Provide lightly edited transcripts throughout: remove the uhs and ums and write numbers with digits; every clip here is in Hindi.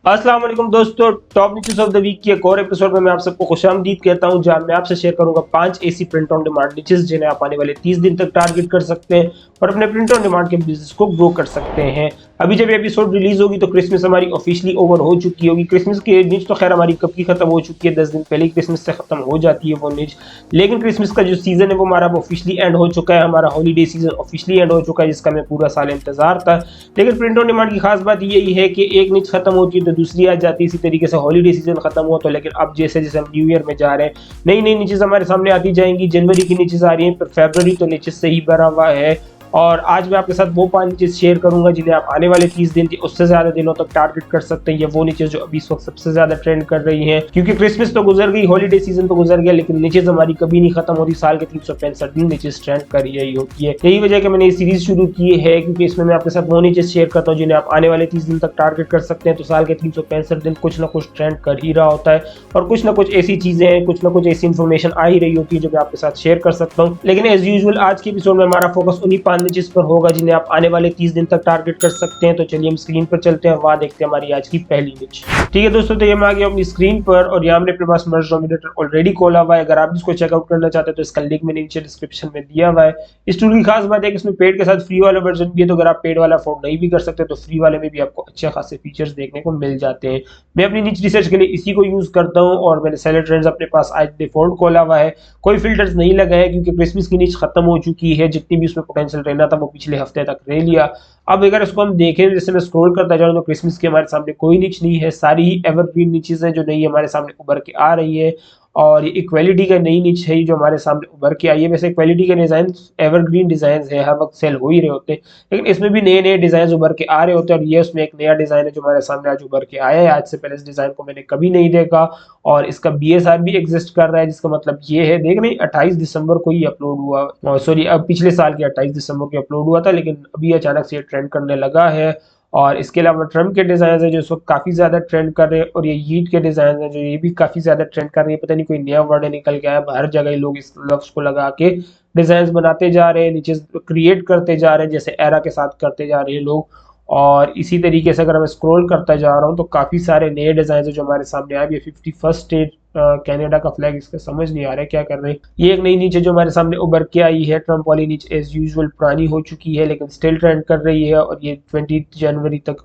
अस्सलाम वालेकुम दोस्तों, top news of the week की एक और एपिसोड में मैं आप सबको खुशामदीद कहता हूं, जहां मैं आपसे शेयर करूंगा 5 ऐसी प्रिंट ऑन डिमांड नीचेस जिन्हें आप आने वाले 30 दिन तक टारगेट कर सकते हैं और अपने प्रिंट ऑन डिमांड के बिजनेस को ग्रो कर सकते हैं। अभी जब एपिसोड रिलीज होगी तो क्रिसमस हमारी ऑफिशियली ओवर हो चुकी होगी। क्रिसमस की नीच तो खैर हमारी कब की खत्म हो चुकी है, 10 दिन पहले ही क्रिसमस से खत्म हो जाती है वो नीच। लेकिन क्रिसमस का जो सीजन है वो हमारा ऑफिशियली एंड हो चुका है, हमारा हॉलीडे सीजन ऑफिशियली एंड हो चुका है, जिसका मैं पूरा साल इंतजार था। लेकिन प्रिंट ऑन डिमांड की खास बात यही है कि एक नीच खत्म होती है तो दूसरी आ जाती है। इसी तरीके से हॉलीडे सीजन खत्म हुआ तो लेकिन अब जैसे जैसे हम न्यू ईयर में जा रहे हैं, नई नई नीचेस हमारे सामने आती जाएंगी। जनवरी की नीचेस आ रही है, पर फरवरी तो नीचेस से ही भरा हुआ है। और आज मैं आपके साथ वो 5 नीचेस शेयर करूंगा जिन्हें आप आने वाले 30 दिन उससे ज्यादा दिनों तक टारगेट कर सकते हैं। ये वो नीचेस जो अभी इस वक्त सबसे ज्यादा ट्रेंड कर रही हैं, क्योंकि क्रिसमस तो गुजर गई, हॉलीडे सीजन तो गुजर गया, लेकिन नीचेस हमारी कभी नहीं खत्म होती। साल के 365 दिन नीचेस ट्रेंड कर रही होती है। यही वजह कि मैंने ये सीरीज शुरू की है, क्योंकि इसमें मैं आपके साथ वो नीचेस शेयर करता हूँ जिन्हें आप आने वाले 30 दिन तक टारगेट कर सकते हैं। तो साल के 365 दिन कुछ ना कुछ ट्रेंड कर ही रहा होता है और कुछ ना कुछ ऐसी चीजें हैं, कुछ ना कुछ ऐसी इन्फॉर्मेशन आ ही रही होती है जो मैं आपके साथ शेयर कर सकता हूँ। लेकिन एज यूजुअल आज के एपिसोड में हमारा फोकस उन्हीं 5 नीचेस पर होगा जिन्हें आप आने वाले 30 दिन तक टारगेट कर सकते हैं। तो चलिए हम स्क्रीन पर चलते हैं, वहां देखते हैं हमारी आज की पहली नीच। ठीक है दोस्तों, तो ये मैं आ गया अपनी स्क्रीन पर और यहाँ हमने अपने पास मर्ज डोमिनेटर ऑलरेडी खोला हुआ है। अगर आप इसको चेकआउट करना चाहते हैं तो इसका लिंक मैंने नीचे डिस्क्रिप्शन में दिया हुआ है। इस टूल की खास बात है कि इसमें पेड के साथ फ्री वाला वर्जन भी है, तो अगर आप पेड वाला अफोर्ड नहीं भी कर सकते तो फ्री वाले में भी आपको अच्छे खासे फीचर्स देखने को मिल जाते हैं। मैं अपनी नीच रिसर्च के लिए इसी को यूज करता हूँ और मैंने सेलर ट्रेंड्स अपने पास आज डिफॉल्ट खोला हुआ है। कोई फिल्टर्स नहीं लगाए क्योंकि क्रिसमस की नीच खत्म हो चुकी है, जितनी भी उसमें पोटेंशियल रहना था वो पिछले हफ्ते तक रह लिया। अब अगर इसको हम देखें, जैसे मैं स्क्रॉल करता जाऊँ तो क्रिसमस के हमारे सामने कोई नीच नहीं है, सारी ही एवरग्रीन नीचेस हैं जो नई हमारे सामने उभर के आ रही है। और ये इक्वालिटी का नई नीच है जो हमारे सामने उभर के आई है। वैसे इक्वालिटी के डिजाइन एवरग्रीन डिजाइन है, हर वक्त सेल हो ही रहे होते हैं, लेकिन इसमें भी नए नए डिजाइन उभर के आ रहे होते हैं और ये उसमें एक नया डिजाइन है जो हमारे सामने आज उभर के आया है। आज से पहले इस डिजाइन को मैंने कभी नहीं देखा और इसका BSR भी एग्जिस्ट कर रहा है, जिसका मतलब ये है, देख रहे 28 दिसंबर को ही अपलोड हुआ, सॉरी अब पिछले साल के 28 दिसंबर को अपलोड हुआ था, लेकिन अभी अचानक से ये ट्रेंड करने लगा है। और इसके अलावा ट्रम्प के डिजाइन है जो इस वक्त काफी ज्यादा ट्रेंड कर रहे हैं और ये यीट के डिजाइन है जो ये भी काफी ज्यादा ट्रेंड कर रही है। पता नहीं कोई नया वर्ड निकल के आया, हर जगह लोग इस लफ्ज को लगा के डिजाइन बनाते जा रहे हैं, नीचे क्रिएट करते जा रहे हैं, जैसे एरा के साथ करते जा रहे हैं लोग। और इसी तरीके से अगर मैं स्क्रॉल करता जा रहा हूँ तो काफी सारे नए डिजाइन है जो हमारे सामने आए। ये 51st स्टेट कनाडा का फ्लैग, इसका समझ नहीं आ रहा है क्या कर रहे हैं। ये एक नई नीच है जो हमारे सामने उभर के आई है। ट्रम्प वाली नीच एज यूजुअल पुरानी हो चुकी है लेकिन स्टिल ट्रेंड कर रही है और ये 20 जनवरी तक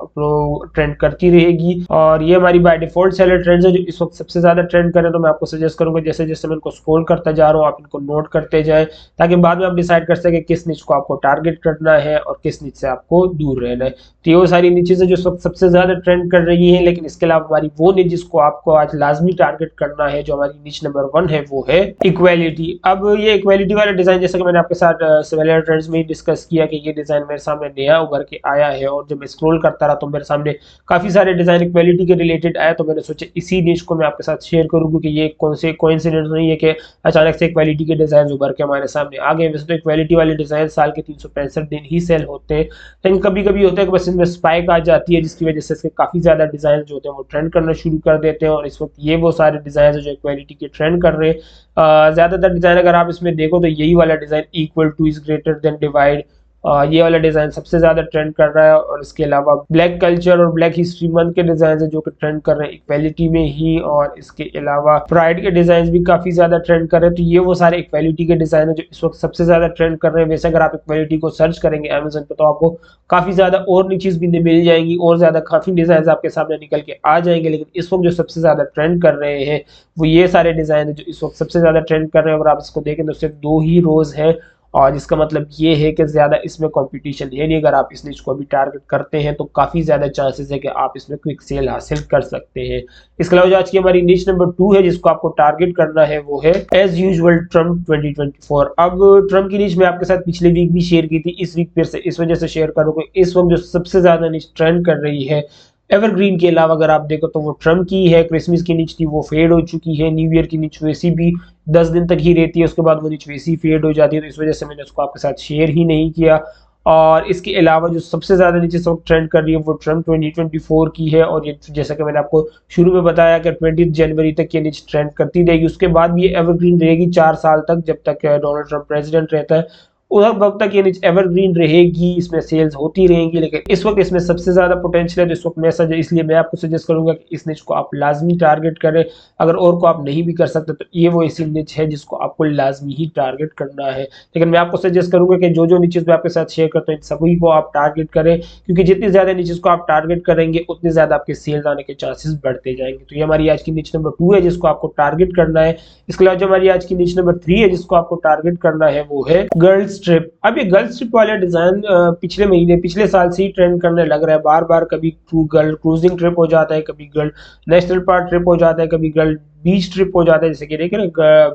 ट्रेंड करती रहेगी। और ये हमारी बाय डिफॉल्ट सेलर ट्रेंड्स है जो इस वक्त सबसे ज्यादा ट्रेंड कर रहे हैं। तो मैं आपको सजेस्ट करूंगा जैसे जैसे मैं इनको स्क्रॉल करता जा रहा हूँ आप इनको नोट करते जाएं, ताकि बाद में आप डिसाइड कर सके किस नीच को आपको टारगेट करना है और किस नीच से आपको दूर रहना है। तो ये सारी नीचेस है जो इस वक्त सबसे ज्यादा ट्रेंड कर रही है। लेकिन इसके अलावा हमारी वो नीच जिसको आपको आज लाजमी टारगेट करना है, जो हमारी नीच नंबर 1 है, वो है इक्वालिटी। अब ये इक्वालिटी वाला डिजाइन जैसे कि मैंने आपके साथ सेलर ट्रेंड्स में डिस्कस किया कि ये डिजाइन मेरे सामने नया उभर के आया है और जब मैं स्क्रॉल करता रहा तो मेरे सामने काफी सारे डिजाइन इक्वालिटी के रिलेटेड आया। तो मैंने सोचा इसी नीच को मैं आपके साथ शेयर करूँ, क्योंकि ये कौन से कोइंसिडेंस नहीं है कि अचानक से इक्वालिटी के डिजाइन उभर के हमारे सामने आ गए। वैसे तो इक्वालिटी वाले डिजाइन साल के 365 दिन ही सेल होते हैं, लेकिन कभी कभी होता है कि बस इनमें स्पाइक आ जाती है, जिसकी वजह से इसके काफी ज्यादा डिजाइन जो होते हैं वो ट्रेंड करना शुरू कर देते हैं। और इस वक्त ये वो सारे डिजाइन है जो इक्वालिटी के ट्रेंड कर रहे हैं। ज्यादातर डिजाइन अगर आप इसमें देखो तो यही वाला design equal two is greater than divide, ये वाला डिजाइन सबसे ज्यादा ट्रेंड कर रहा है। और इसके अलावा ब्लैक कल्चर और ब्लैक हिस्ट्री मंथ के डिजाइन है जो कि ट्रेंड कर रहे हैं इक्वालिटी में ही। और इसके अलावा प्राइड के डिजाइन भी काफी ज्यादा ट्रेंड कर रहे हैं। तो ये वो सारे इक्वालिटी के डिजाइन है जो इस वक्त सबसे ज्यादा ट्रेंड कर रहे हैं। वैसे अगर आप इक्वालिटी को सर्च करेंगे अमेजन पे तो आपको काफी ज्यादा और नीचेस भी मिल जाएंगी और ज्यादा काफी डिजाइन आपके सामने निकल के आ जाएंगे। लेकिन इस वक्त जो सबसे ज्यादा ट्रेंड कर रहे हैं वो ये सारे डिजाइन है जो इस वक्त सबसे ज्यादा ट्रेंड कर रहे हैं। अगर आप इसको देखें तो सिर्फ 2 ही रोज है और जिसका मतलब ये है कि ज्यादा इसमें कंपटीशन है नहीं। अगर आप इस नीच को अभी टारगेट करते हैं तो काफी ज्यादा चांसेस है कि आप इसमें क्विक सेल हासिल कर सकते हैं। इसके अलावा जो आज की हमारी नीच नंबर 2 है जिसको आपको टारगेट करना है वो है एज यूजुअल ट्रम्प 2024। अब ट्रम्प की नीच मैं आपके साथ पिछले वीक भी शेयर की थी, इस वीक फिर से इस वजह से शेयर करूंगा। इस वक्त जो सबसे ज्यादा नीच ट्रेंड कर रही है एवरग्रीन के अलावा अगर आप देखो तो वो ट्रम्प की है। क्रिसमस की नीच थी वो फेड हो चुकी है, न्यू ईयर की नीच वैसी भी 10 दिन तक ही रहती है, उसके बाद वो नीच वैसी फेड हो जाती है। तो इस वजह से मैंने उसको आपके साथ शेयर ही नहीं किया। और इसके अलावा जो सबसे ज्यादा नीचे सब ट्रेंड कर रही है वो ट्रम्प 2024 की है। और ये जैसा कि मैंने आपको शुरू में बताया कि 20 जनवरी तक ये नीचे ट्रेंड करती रहेगी, उसके बाद भी ये एवरग्रीन रहेगी 4 साल तक, जब तक डोनाल्ड ट्रम्प प्रेसिडेंट रहता है। उस वक्त तक ये निच एवरग्रीन रहेगी, इसमें सेल्स होती रहेंगी, लेकिन इस वक्त इसमें सबसे ज्यादा पोटेंशियल है। तो इस वक्त मैं इसलिए मैं आपको सजेस्ट करूंगा कि इस निच को आप लाजमी टारगेट करें। अगर और को आप नहीं भी कर सकते तो ये वो ऐसी निच है जिसको आपको लाजमी ही टारगेट करना है। लेकिन मैं आपको सजेस्ट करूंगा कि जो नीचेस मैं आपके साथ शेयर करता हूँ इन सभी को आप टारगेट करें, क्योंकि जितनी ज्यादा नीचेस को आप टारगेट करेंगे उतने ज्यादा आपके सेल्स आने के चांसेस बढ़ते जाएंगे। तो ये हमारी आज की नीच नंबर 2 है जिसको आपको टारगेट करना है। इसके अलावा जो हमारी आज की नीच नंबर 3 है जिसको आपको टारगेट करना है वो है गर्ल्स ट्रिप। अब ये गर्ल्स ट्रिप वाला डिजाइन पिछले साल से ही ट्रेंड करने लग रहा है। बार बार कभी गर्ल क्रूजिंग ट्रिप हो जाता है, कभी गर्ल नेशनल पार्क ट्रिप हो जाता है, कभी गर्ल बीच ट्रिप हो जाता है, जैसे कि देख रहे हैं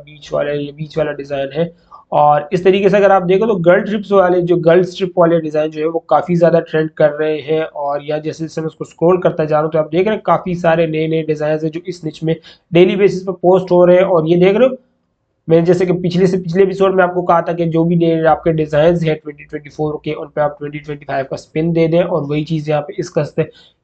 बीच वाला डिजाइन है। और इस तरीके से अगर आप देखो तो गर्ल्स ट्रिप वाले डिजाइन जो है वो काफी ज्यादा ट्रेंड कर रहे हैं। और या जैसे जैसे मैं उसको स्क्रॉल करता जा रहा हूँ तो आप देख रहे हैं काफी सारे नए नए डिजाइन है जो इस निच में डेली बेसिस पर पोस्ट हो रहे हैं। और ये देख रहे हो मैंने जैसे कि पिछले एपिसोड में आपको कहा था कि जो भी आपके डिजाइन है 2024 के उन पे आप 2025 का स्पिन दे दें, और वही चीज यहाँ पे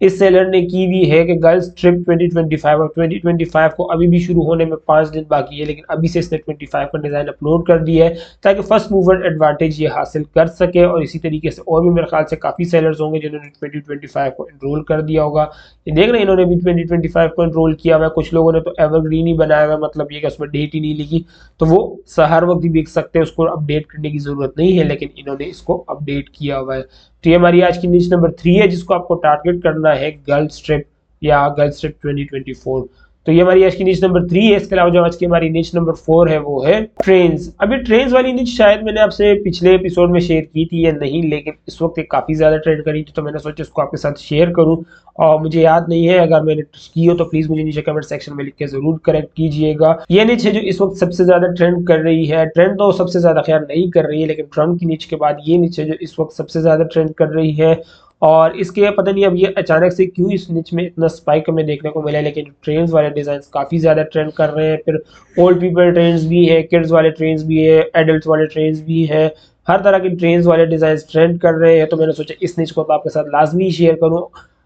इस सेलर ने की भी है कि गर्ल्स ट्रिप 2025 और 2025 को अभी भी शुरू होने में 5 दिन बाकी है, लेकिन अभी से इसने 25 का डिजाइन अपलोड कर दिया है ताकि फर्स्ट मूवर एडवांटेज ये हासिल कर सके। और इसी तरीके से और भी मेरे ख्याल से काफी सेलर्स होंगे जिन्होंने 2025 को एनरोल कर दिया होगा। ये देख रहे हैं इन्होंने भी 2025 को एनरोल किया हुआ है। कुछ लोगों ने तो एवरग्रीन ही बनाया हुआ है, मतलब ये कि उसमें डेट ही नहीं लिखी, तो वो हर वक्त ही बिक सकते हैं, उसको अपडेट करने की जरूरत नहीं है, लेकिन इन्होंने इसको अपडेट किया हुआ है। तो ये हमारी आज की नीच नंबर 3 है जिसको आपको टारगेट करना है गर्ल्स ट्रिप या गर्ल्स ट्रिप 2024। तो ये हमारी आज की नीच नंबर 3 है। इसके अलावा जो आज की हमारी नीच नंबर 4 है वो है ट्रेन्स। अभी ट्रेन्स वाली नीच शायद मैंने आपसे पिछले एपिसोड में शेयर की थी या नहीं, लेकिन इस वक्त ये काफी ज्यादा ट्रेंड करी थी तो मैंने सोचा इसको आपके साथ शेयर करूं। और मुझे याद नहीं है, अगर मैंने की हो तो प्लीज मुझे नीचे कमेंट सेक्शन में लिख के जरूर करेक्ट कीजिएगा। ये नीच है जो इस वक्त सबसे ज्यादा ट्रेंड कर रही है। ट्रेंड तो सबसे ज्यादा खैर नहीं कर रही है, लेकिन ट्रम्प की नीच के बाद ये नीच है जो इस वक्त सबसे ज्यादा ट्रेंड कर रही है। और इसके पता नहीं अब ये अचानक से क्यों इस निच में इतना स्पाइक हमें देखने को मिला है, लेकिन ट्रेन्स वाले डिजाइन काफी ज्यादा ट्रेंड कर रहे हैं। फिर ओल्ड पीपल ट्रेन्स भी है, किड्स वाले ट्रेन्स भी है, एडल्ट वाले ट्रेन्स भी है, हर तरह के ट्रेन्स वाले डिजाइन ट्रेंड कर रहे हैं। तो मैंने सोचा इस निच को तो आपके साथ लाजमी शेयर करूं।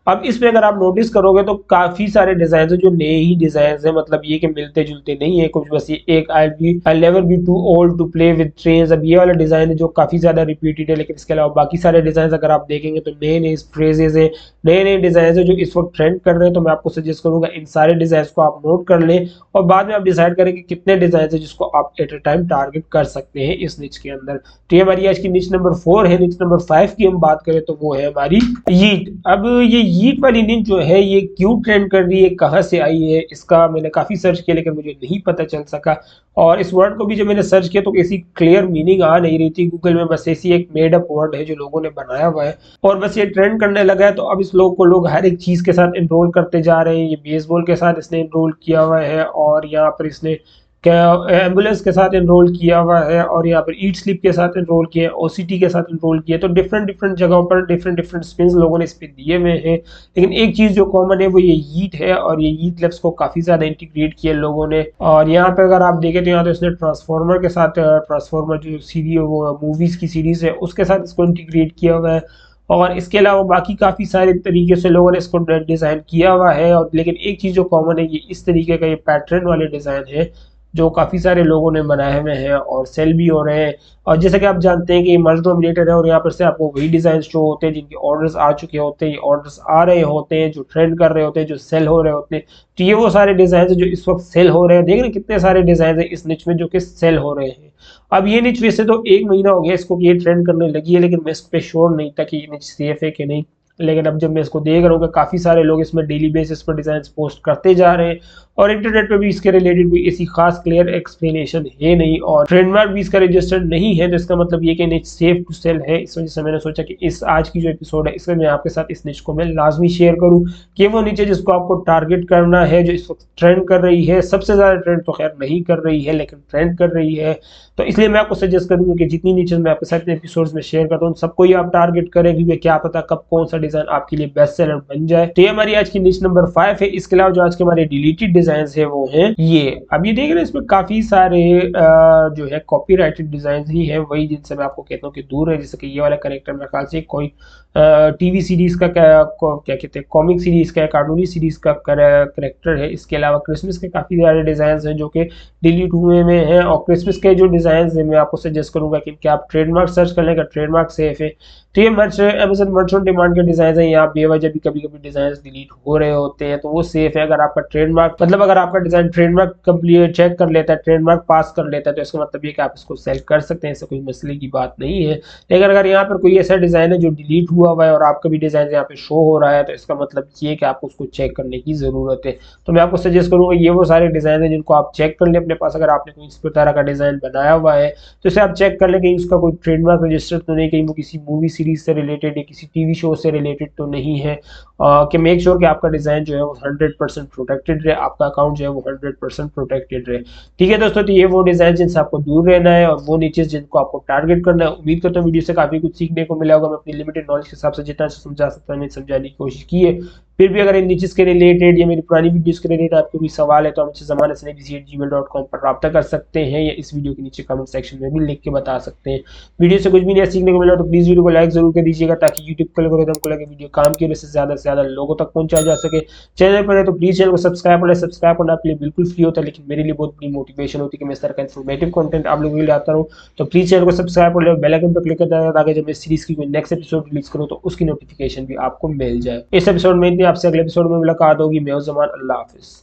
अब इसमें अगर आप नोटिस करोगे तो काफी सारे डिजाइन है जो नए ही डिजाइन है, मतलब ये कि मिलते जुलते नहीं है कुछ, बस ये एक I never be too old to play with trains. अब ये वाला डिजाइन है जो काफी ज्यादा रिपीटेड है, लेकिन इसके अलावा बाकी सारे डिजाइन अगर आप देखेंगे तो नए नए फ्रेजेस है, नए नए डिजाइन है जो इस वक्त ट्रेंड कर रहे हैं। तो मैं आपको सजेस्ट करूंगा इन सारे डिजाइन को आप नोट कर लें और बाद में आप डिसाइड करें कि कितने डिजाइन है जिसको आप एट अ टाइम टारगेट कर सकते हैं इस निच के अंदर। तो ये हमारी आज की निच नंबर 4 है। निच नंबर 5 की हम बात करें तो वो है हमारी यीट। अब ये यीट वाली निच जो है ये क्यों ट्रेंड कर रही है, कहाँ से आई है, इसका मैंने काफी सर्च किया लेकिन मुझे नहीं पता चल सका। और इस वर्ड को भी जब मैंने सर्च किया तो ऐसी क्लियर मीनिंग आ नहीं रही थी गूगल में, बस ऐसी एक मेड अप वर्ड है जो लोगों ने बनाया हुआ है और बस ये ट्रेंड करने लगा है। तो अब इस लोग हर एक चीज के साथ एनरोल करते जा रहे हैं। ये बेसबॉल के साथ इसने एनरोल किया हुआ है, और यहाँ पर इसने एम्बुलेंस के साथ एनरोल किया हुआ है, और यहाँ पर ईट स्लिप के साथ एनरोल किया है, ओसीटी के साथ एनरोल किया है। तो डिफरेंट जगहों पर डिफरेंट स्पिन्स लोगों ने इस पे दिए हुए हैं, लेकिन एक चीज जो कॉमन है वो ये यीट है। और ये यीट लेफ्स को काफी ज्यादा इंटीग्रेट किया लोगों ने। और यहाँ पे अगर आप देखें तो यहाँ तो इसने ट्रांसफॉर्मर के साथ, ट्रांसफॉर्मर जो सीरीज वो मूवीज की सीरीज है उसके साथ इसको इंटीग्रेट किया हुआ है। और इसके अलावा बाकी काफी सारे तरीके से लोगों ने इसको डिजाइन किया हुआ है। और लेकिन एक चीज जो कॉमन है ये इस तरीके का ये पैटर्न वाले डिजाइन है जो काफी सारे लोगों ने बनाए हुए हैं और सेल भी हो रहे हैं। और जैसे कि आप जानते हैं कि ये मर्ज डोमिनेटेड है और यहाँ पर से आपको वही डिजाइन शो होते हैं जिनके ऑर्डर्स आ चुके होते हैं, ऑर्डर्स आ रहे होते हैं, जो ट्रेंड कर रहे होते हैं, जो सेल हो रहे होते हैं। तो ये वो सारे डिजाइन है जो इस वक्त सेल हो रहे हैं। देख रहे हैं कितने सारे डिजाइन है इस निच में जो कि सेल हो रहे हैं। अब ये निच वैसे तो 1 महीना हो गया इसको ये ट्रेंड करने लगी है, लेकिन मैं इस पे श्योर नहीं था कि ये निच सेफ है कि नहीं। लेकिन अब जब मैं इसको देख रहा हूँ कि काफी सारे लोग इसमें डेली बेसिस पर डिजाइन पोस्ट करते जा रहे हैं और इंटरनेट पे भी इसके रिलेटेड कोई ऐसी खास क्लियर एक्सप्लेनेशन है नहीं और ट्रेडमार्क भी इसका रजिस्टर्ड नहीं है, तो इसका मतलब ये कि निच सेफ टू सेल है। इस वजह से मैंने सोचा कि इस आज की जो एपिसोड है इसमें मैं आपके साथ इस निच को मैं लाजमी शेयर करूं कि वो नीचे जिसको आपको टारगेट करना है, जो इस वक्त ट्रेंड कर रही है। सबसे ज्यादा ट्रेंड तो खैर नहीं कर रही है लेकिन ट्रेंड कर रही है, तो इसलिए मैं आपको सजेस्ट करूंगा कि जितनी नीचे मैं आपके साथ एपिसोड्स में शेयर करता हूँ सबको ही आप टारगेट करें, क्योंकि क्या पता कब कौन सा डिजाइन आपके लिए बेस्ट सेलर बन जाए। तो ये हमारी आज की लिस्ट नंबर 5 है। इसके अलावा जो आज के हमारे डिलीटेड डिजाइन है वो है ये। अब ये देख रहे हैं इसमें काफी सारे जो है कॉपीराइटेड डिजाइन ही है, वही जिनसे मैं आपको कहता हूँ कि दूर है। जैसे कि ये वाला करेक्टर मेरे ख्याल से कोई टीवी सीरीज का क्या कहते हैं, कॉमिक सीरीज का, कार्टूनी सीरीज का करेक्टर है। इसके अलावा क्रिसमस के काफी सारे डिजाइन हैं जो कि डिलीट हुए में हैं, और क्रिसमस के जो डिजाइन है मैं आपको सजेस्ट करूंगा कि आप ट्रेडमार्क सर्च कर लें, ट्रेडमार्क सेफ है। तो ये अमेज़न मर्च ऑन डिमांड के डिजाइन है, यहाँ बेवजह भी कभी कभी डिजाइन डिलीट हो रहे होते हैं, तो वो सेफ है। अगर आपका ट्रेडमार्क मतलब अगर आपका डिजाइन ट्रेडमार्क कंप्लीट चेक कर लेता है, ट्रेडमार्क पास कर लेता है, तो इसका मतलब ये कि आप इसको सेल कर सकते हैं, ऐसा कोई मसले की बात नहीं है। लेकिन अगर यहाँ पर कोई ऐसा डिजाइन है जो डिलीट हुआ हुआ है और आपका भी डिजाइन यहाँ पे शो हो रहा है, तो इसका मतलब ये कि आपको उसको चेक करने की जरूरत है। तो मैं आपको सजेस्ट करूंगा ये वो सारे डिजाइन है जिनको आप चेक कर लें अपने पास। अगर आपने कोई इस तरह का डिजाइन बनाया हुआ है तो इसे आप चेक कर लें कि उसका कोई ट्रेडमार्क रजिस्टर तो नहीं, कहीं वो किसी मूवी सीरीज से रिलेटेड या किसी टीवी शो से रिलेटेड तो नहीं है, कि मेक श्योर कि आपका डिजाइन जो है वो 100% प्रोटेक्टेड रहे, आपका अकाउंट जो है वो 100% प्रोटेक्टेड रहे। ठीक है दोस्तों, तो ये वो डिजाइन जिनसे आपको दूर रहना है और वो नीचे जिनको आपको टारगेट करना है। उम्मीद करता हूँ वीडियो से काफी कुछ सीखने को मिला होगा। मैं अपनी लिमिटेड नॉलेज के हिसाब से जितना समझा सकता हूँ समझाने की कोशिश की है। फिर भी अगर इन नीचेस के रिलेटेड या मेरी पुरानी वीडियोस के रिलेटेड आपको कोई सवाल है तो आप मुझसे ज़माना@gmail.com पर रब्ता कर सकते हैं, या इस वीडियो के नीचे कमेंट सेक्शन में भी लिख के बता सकते हैं। वीडियो से कुछ भी नहीं सीखने को मिला तो प्लीज वीडियो को लाइक जरूर कर दीजिएगा, ताकि यूट्यूब के एल्गोरिथम को लगे वीडियो काम की वजह से ज्यादा लोगों तक पहुंचाया जा सके। चैनल पर है तो प्लीज चैनल को सब्सक्राइब करना आपके लिए बिल्कुल फ्री होता है, लेकिन मेरे लिए बहुत बड़ी मोटिवेशन होती है कि मैं इस तरह का इन्फॉर्मेटिव कंटेंट आप लोगों के लिए आता हूँ। तो प्लीज चैनल को सब्सक्राइब कर ले, बेल आइकन पर क्लिक कर देना ताकि जब मैं सीरीज की कोई नेक्स्ट एपिसोड रिलीज करूँ तो उसकी नोटिफिकेशन भी आपको मिल जाए। इस एपिसोड में इतनी, आपसे अगले एपिसोड में मुलाकात होगी। मैं हूं ज़मान, अल्लाह हाफिज।